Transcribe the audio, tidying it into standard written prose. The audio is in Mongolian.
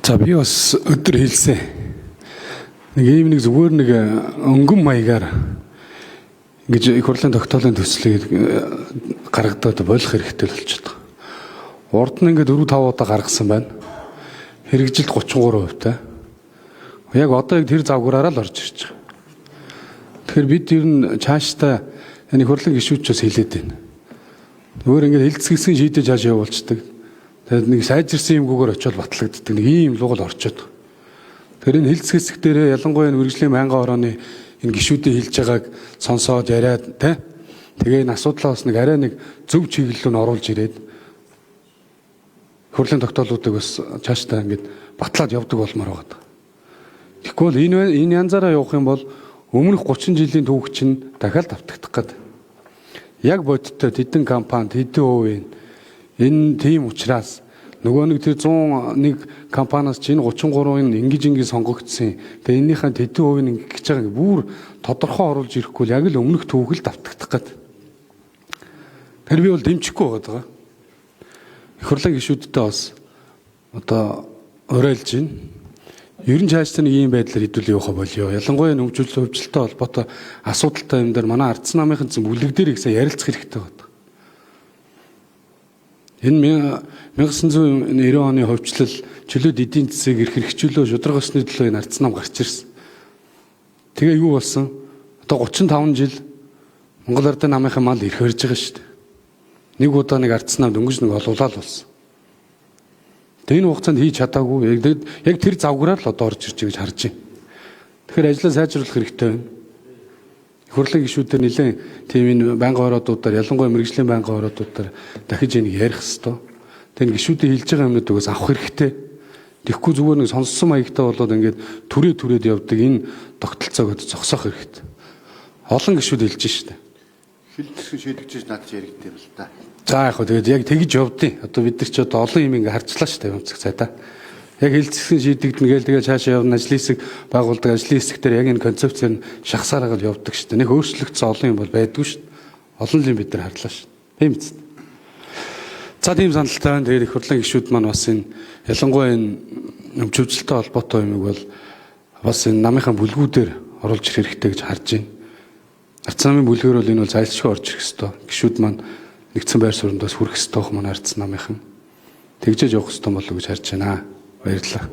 За би бас өдөр хэлсэн. Нэг ийм нэг зүгээр нэг өнгөн маягаар ингэж их хурлын тогтоолын төслийг гаргадаг болох хэрэгтэй болчиход байгаа. Урд нь ингээд 4-5 удаа гаргасан байна. Хэрэгжилт 33%-тай. Яг одоо яг тэр завгаараа л орж ирж байгаа. Тэгэхээр бид ер нь цаашдаа энэ их хурлын гишүүдчээс хэлээд байна. Өөр ингээд хилцгэсгийн шийдэж хааш явуулцдаг. Тэгээд нэг сайжирсан юмгүйгээр очиод батлагддаг нэг ийм лугал орчод. Тэр энэ хилцгэсэг дээр ялангуяа энэ үргэлжлэлийн байнгын орооны энэ гишүүдийн хэлж байгааг сонсоод яриад тэгээ энэ асуудлаа бас нэг арай нэг зөв чиглэл рүү оруулж ирээд хурлын тогтоолуудыг бас цаашдаа ингээд батлаад явдаг болмоор байгаа. Тэгэхгүй бол энэ янзаараа явах юм бол өмнөх 30 жилийн түүх чинь дахиад давтагдах гэдэг. Яг бодиттой тэдэн компанид хэдэн хувийн энэ тийм учраас нөгөө нэг тэр 101 компаниас чинь 33-ын ингэж сонгогдсон. Тэгээ энэнийхээ тэдэн хувийн ингэж байгаа бүр тодорхой оруулж ирэхгүй яг л өмнөх түүхэл давтагдах гэдэг. Тэр би бол дэмжихгүй байгаа. Их хурлын гишүүдтэй бас одоо уриалж байна. Ер нь цаашдаа нэг ийм байдлаар хэдүүл явах болёо. Ялангуяа хөгжүүлэлт хөвчлөлтэй холбоотой асуудалтай юм дээр манай ардсан намынхан бүлэг дээр ихсэн ярилцах хэрэгтэй байна. Энэ 1990 оны хөвчлөл чөлөөт эдийн засгийг эрх хэрэгжүүлөө шударга өсны төлөө энэ ардсан нам гарч ирсэн. Тэгээ юу болсон? Одоо 35 жил Монгол ардын намынхан мал эрх барьж байгаа шүү дээ. Нэг удаа нэг ардсан нам дөнгөж нэг олуулаад болсон. Тэгээ энэ хугацаанд хийж чадаагүй. Яг тэр завгаараар л одоо орж ирж байгаа гэж харж байна. Тэгэхээр ажлаа сайжруулах хэрэгтэй байна. Хурлын гишүүдээр нэлээд тийм энэ байнгын ороодуудаар ялангуяа мэрэгжлийн байнгын ороодуудаар дахиж энийг ярих хэрэгтэй. Тэгээ гишүүдийн хэлж байгаа юмнуудаас авах хэрэгтэй. Тэгэхгүй зүгээр нэг сонссон маягтай болоод ингээд түрээд явдаг энэ тогтолцоог зогсоох хэрэгтэй. Олон гишүүд хэлж штэ. Хилдсэн шийдэгчээс надад яригдээ бол та. За яг хөө тэгээд яг тэгж явдیں۔ Одоо бид нар ч одоо олон юм ингээд харчлаа штэ юмцэг цайдаа. Яг хилцсэн шийдэгдэн гээл тэгээ цаашаа явна ажлын хэсэг байгуулдаг ажлын хэсэг дээр яг энэ концепцээр нь шахсараагаар явдаг шүү дээ. Нэг өөрчлөгдсөн олон юм бол байдгүй шүү дээ. Олон юм бид нар харлаа шүү дээ. Тийм биз дээ. За тийм саналтай байна. Тэгээд их хурлын гишүүд маань бас энэ ялангуяа энэ хөгжүүлэлттэй холбоотой юмыг бол бас энэ намынхаа бүлгүүдээр оруулж ирэх хэрэгтэй гэж харж байна. Ардсан намын бүлгээр бол энэ бол зайлшгүй орж ирэх хэрэгтэй. Гишүүд маань нэгдсэн байр суурьндаас хүрэх хэрэгтэй байх манай ардсан намынхан. Тэгжээж явах хэрэгтэй болов уу гэж харж байна. Баярлалаа.